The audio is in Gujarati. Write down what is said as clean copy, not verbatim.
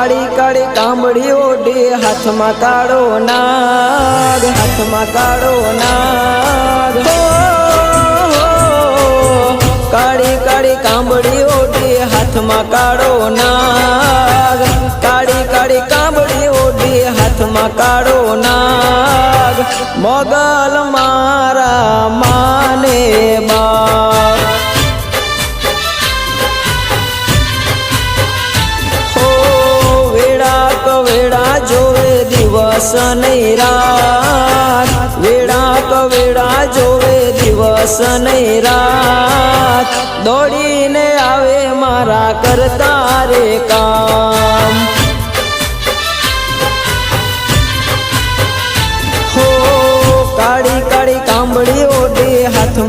કાળી કાળી કાંબળી ઓઢી હાથમાં કાળો નાગ, હાથમાં કાળો નાગ, કાળી કાળી કાંબળી ઓઢી હાથમાં કાળો નાગ, કાળી કાળી કાંબળી ઓઢી હાથમાં કાળો નાગ, મોગલ મારા માને બા વેળા જોવે દિવસ નહીં રાત, વેળા કવેળા જોવે દિવસ નહીં રાત, દોડીને આવે મારા કરતા રે કા